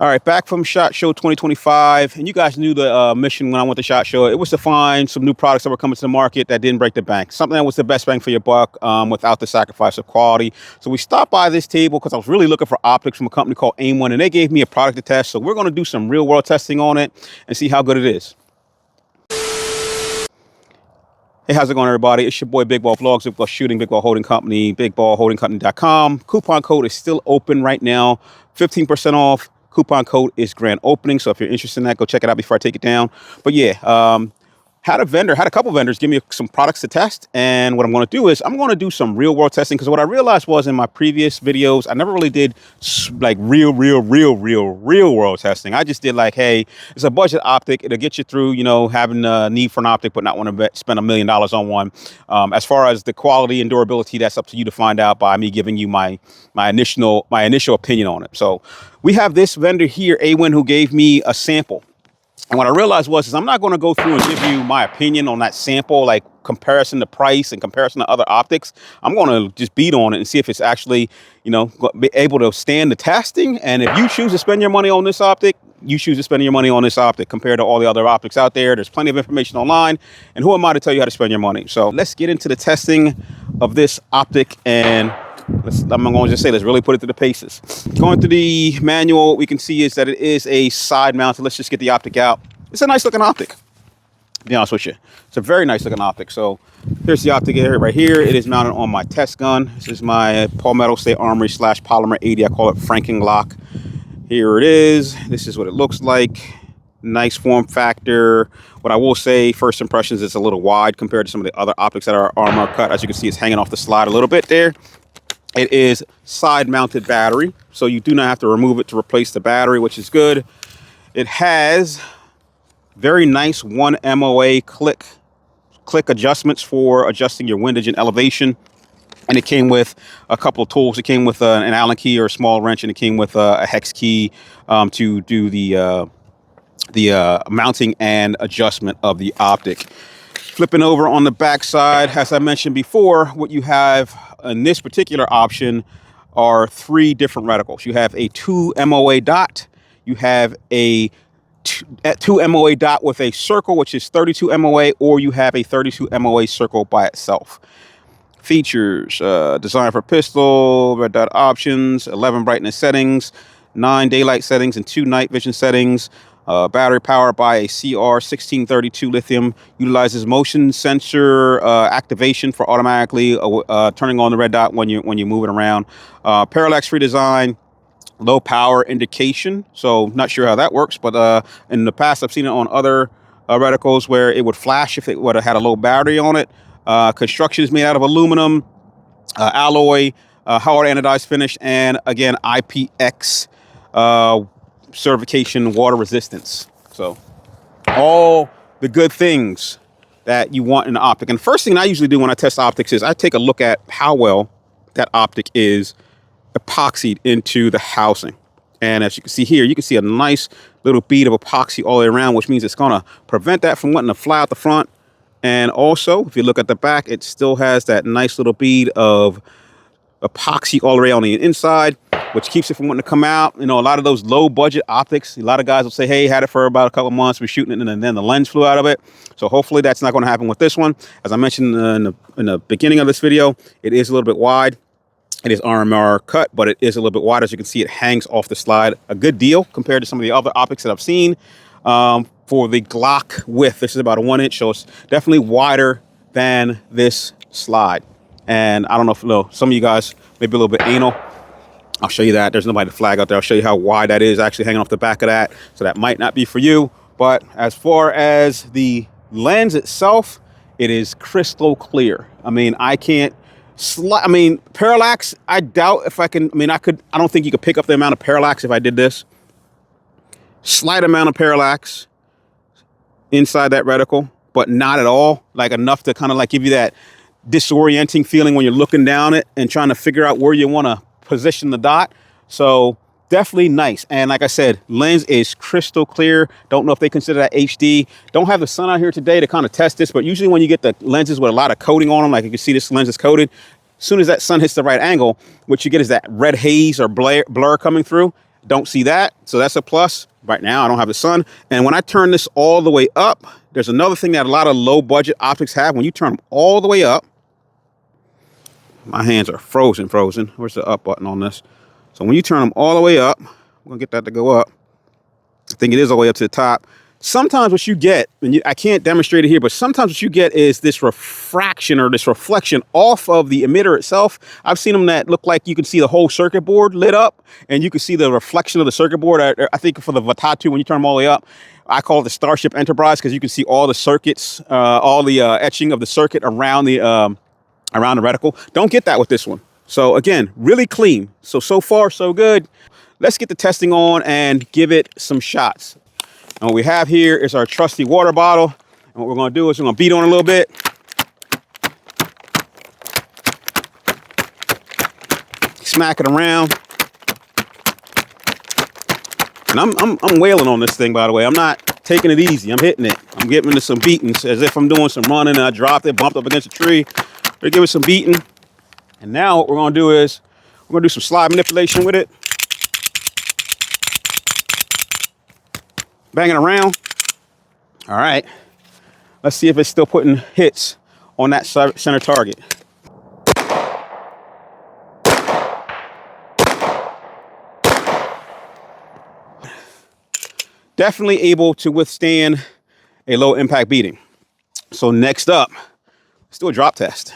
All right, back from SHOT Show 2025, and you guys knew the mission when I went to SHOT Show. It was to find some new products that were coming to the market that didn't break the bank, something that was the best bang for your buck without the sacrifice of quality. So we stopped by this table because I was really looking for optics from a company called Aimwin, and they gave me a product to test. So we're going to do some real world testing on it and see how good it is. Hey, how's it going, everybody? It's your boy Big Ball Vlogs, Big Ball Shooting, Big Ball Holding Company, BigBallHoldingCompany.com. Coupon code is still open right now, 15% off. Coupon code is grand opening. So if you're interested in that, go check it out before I take it down. But yeah, had a couple vendors give me some products to test. And what I'm going to do is I'm going to do some real world testing, because what I realized was in my previous videos, I never really did like real world testing. I just did like, hey, it's a budget optic. It'll get you through, you know, having a need for an optic, but not want to spend $1 million on one. As far as the quality and durability, that's up to you to find out by me giving you my initial opinion on it. So we have this vendor here, Aimwin, who gave me a sample. And what I realized was I'm not going to go through and give you my opinion on that sample, like comparison to price and comparison to other optics. I'm going to just beat on it and see if it's actually, you know, be able to stand the testing. And if you choose to spend your money on this optic, you choose to spend your money on this optic compared to all the other optics out there. There's plenty of information online. And who am I to tell you how to spend your money? So let's get into the testing of this optic, and I'm going to just say, let's really put it to the paces. Going through the manual, what we can see is that it is a side mounted. Let's just get the optic out. It's a nice looking optic, to be honest with you. It's a very nice looking optic. So here's the optic right here. It is mounted on my test gun. This is my Palmetto State Armory / Polymer 80. I call it Franken Glock. Here it is. This is what it looks like. Nice form factor. What I will say, first impressions, it's a little wide compared to some of the other optics that are armor cut. As you can see, it's hanging off the slide a little bit there. It is side mounted battery, so you do not have to remove it to replace the battery, which is good. It has very nice 1 MOA click adjustments for adjusting your windage and elevation. And it came with a couple of tools. It came with an Allen key or a small wrench, and it came with a hex key to do the mounting and adjustment of the optic. Flipping over on the back side, as I mentioned before, what you have in this particular option are 3 different reticles. You have a 2 MOA dot. You have a 2 MOA dot with a circle, which is 32 MOA, or you have a 32 MOA circle by itself. Features, design for pistol, red dot options, 11 brightness settings, 9 daylight settings, and 2 night vision settings. Battery powered by a CR1632 lithium, utilizes motion sensor activation for automatically turning on the red dot when you move it around. Parallax free design, low power indication. So not sure how that works, but in the past I've seen it on other reticles where it would flash if it would have had a low battery on it. Construction is made out of aluminum, alloy, hard anodized finish, and again IPX certification, water resistance. So all the good things that you want in an optic. And the first thing I usually do when I test optics is I take a look at how well that optic is epoxied into the housing. And as you can see here, you can see a nice little bead of epoxy all the way around, which means it's going to prevent that from wanting to fly out the front. And also, if you look at the back, it still has that nice little bead of epoxy all the way on the inside, which keeps it from wanting to come out. You know, a lot of those low budget optics, a lot of guys will say, hey, had it for about a couple months, we're shooting it, and then the lens flew out of it. So hopefully that's not going to happen with this one. As I mentioned in the beginning of this video, it is a little bit wide. It is RMR cut, but it is a little bit wide. As you can see, it hangs off the slide a good deal compared to some of the other optics that I've seen. For the Glock width, this is about a 1 inch, so it's definitely wider than this slide. And I don't know if some of you guys may be a little bit anal. I'll show you that. There's nobody to flag out there. I'll show you how wide that is actually hanging off the back of that. So that might not be for you. But as far as the lens itself, it is crystal clear. I mean, I can't parallax, I doubt if I can. I don't think you could pick up the amount of parallax if I did this. Slight amount of parallax inside that reticle, but not at all, like enough to kind of like give you that disorienting feeling when you're looking down it and trying to figure out where you want to position the dot. So definitely nice. And like I said, lens is crystal clear. Don't know if they consider that HD. Don't have the sun out here today to kind of test this, but usually when you get the lenses with a lot of coating on them, like you can see this lens is coated, as soon as that sun hits the right angle, what you get is that red haze or blur coming through. Don't see that, so that's a plus. Right now, I don't have the sun. And when I turn this all the way up, there's another thing that a lot of low budget optics have. When you turn them all the way up, my hands are frozen. Where's the up button on this? So when you turn them all the way up, I'm gonna get that to go up. I think it is all the way up to the top. Sometimes what you get, and I can't demonstrate it here, but sometimes what you get is this refraction or this reflection off of the emitter itself. I've seen them that look like you can see the whole circuit board lit up, and you can see the reflection of the circuit board. I think for the Vatatu, when you turn them all the way up, I call it the Starship Enterprise, because you can see all the circuits, all the etching of the circuit around the reticle. Don't get that with this one. So again, really clean. So far, so good. Let's get the testing on and give it some shots. And what we have here is our trusty water bottle. And what we're going to do is we're going to beat on a little bit. Smack it around. And I'm wailing on this thing, by the way. I'm not taking it easy. I'm hitting it. I'm giving it some beatings as if I'm doing some running and I dropped it, bumped up against a tree. We're giving it some beating. And now what we're going to do is we're going to do some slide manipulation with it. Banging around. All right. Let's see if it's still putting hits on that center target. Definitely able to withstand a low impact beating. So next up, let's do a drop test.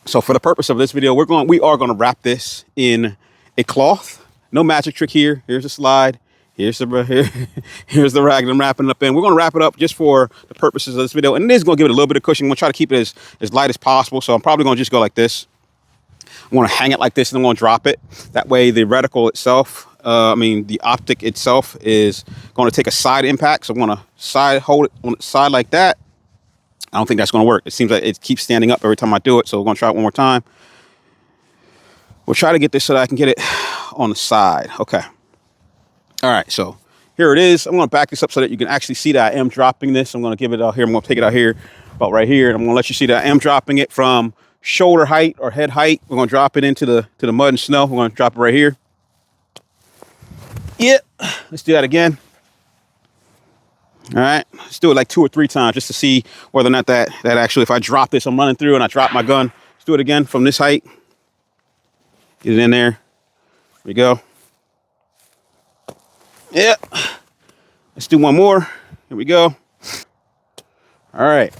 So for the purpose of this video, we are going to wrap this in a cloth. No magic trick here. Here's a slide. Here's the rag that I'm wrapping it up in. We're going to wrap it up just for the purposes of this video. And it is going to give it a little bit of cushion. I'm going to try to keep it as light as possible. So I'm probably going to just go like this. I'm going to hang it like this and I'm going to drop it. That way the reticle itself, the optic itself is going to take a side impact. So I'm going to hold it on the side like that. I don't think that's going to work. It seems like it keeps standing up every time I do it. So we're going to try it one more time. We'll try to get this so that I can get it on the side. Okay. All right, so here it is. I'm going to back this up so that you can actually see that I am dropping this. I'm going to give it out here. I'm going to take it out here, about right here. And I'm going to let you see that I am dropping it from shoulder height or head height. We're going to drop it into the mud and snow. We're going to drop it right here. Yep. Let's do that again. All right. Let's do it like 2 or 3 times just to see whether or not that actually, if I drop this, I'm running through and I drop my gun. Let's do it again from this height. Get it in there. Here we go. Yep. Let's do one more. Here we go. All right.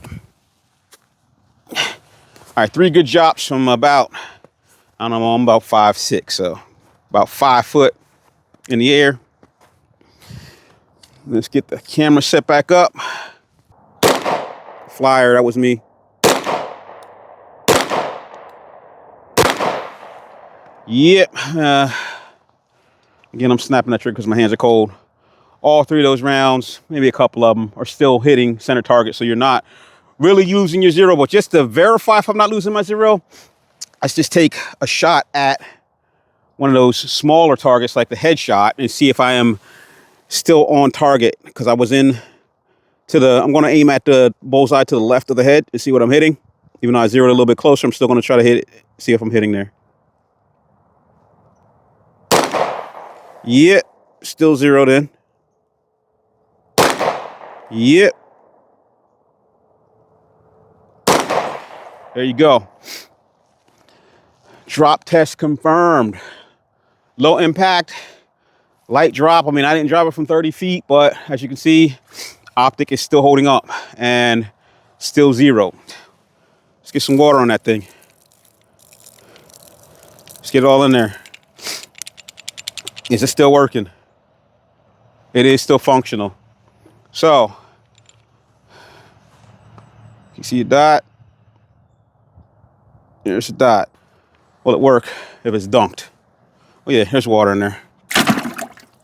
All right, 3 good drops from about, I don't know, I'm about 5'6", so about 5 foot in the air. Let's get the camera set back up. Flyer, that was me. Yep. Again, I'm snapping that trigger because my hands are cold. All 3 of those rounds, maybe a couple of them, are still hitting center target. So you're not really losing your zero. But just to verify if I'm not losing my zero, let's just take a shot at one of those smaller targets like the headshot and see if I am still on target. Because I was I'm going to aim at the bullseye to the left of the head and see what I'm hitting. Even though I zeroed a little bit closer, I'm still going to try to hit it, see if I'm hitting there. Yep, still zeroed in. Yep. There you go. Drop test confirmed. Low impact, light drop. I mean, I didn't drop it from 30 feet, but as you can see, optic is still holding up and still zero. Let's get some water on that thing. Let's get it all in there. Is it still working? It is still functional. So, you see a dot? There's a dot. Will it work if it's dunked? Oh yeah, there's water in there.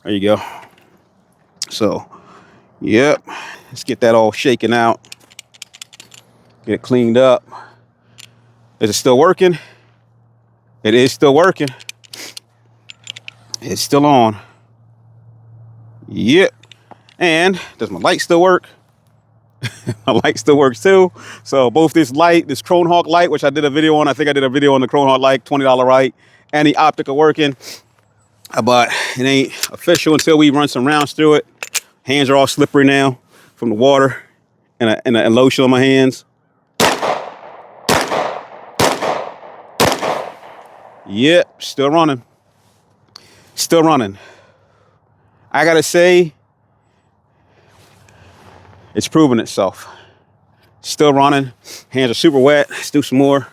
There you go. So, yep. Let's get that all shaken out. Get it cleaned up. Is it still working? It is still working. It's still on. Yep. And does my light still work? My light still works too. So both this light, this Chrome Hawk light, which I did a video on. I think I did a video on the Chrome Hawk light, $20 light, and the optic are working. But it ain't official until we run some rounds through it. Hands are all slippery now from the water and a lotion on my hands. Yep, still running. Still running. I gotta say, it's proven itself. Still running. Hands are super wet. Let's do some more.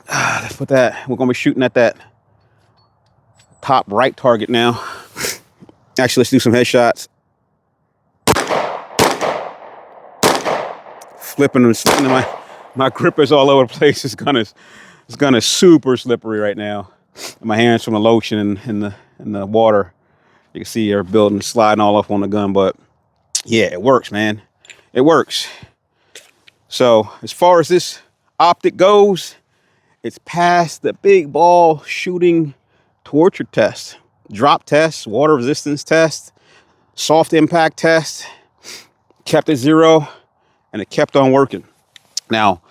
Let's put that. We're gonna be shooting at that top right target now. Actually, let's do some headshots. Flipping and slipping. My grip is all over the place. It's gonna super slippery right now. And my hands from the lotion and the water. You can see they're building, sliding all up on the gun. But yeah, it works, man. It works. So as far as this optic goes, it's past the big ball shooting torture test, drop test, water resistance test, soft impact test. Kept it 0, and it kept on working. Now,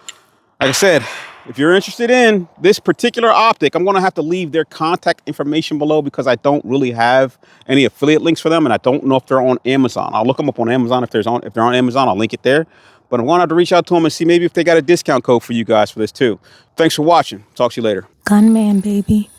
like I said, if you're interested in this particular optic, I'm going to have to leave their contact information below because I don't really have any affiliate links for them, and I don't know if they're on Amazon. I'll look them up on Amazon. If they're on Amazon, I'll link it there. But I'm going to have to reach out to them and see maybe if they got a discount code for you guys for this too. Thanks for watching. Talk to you later. Gunman, baby.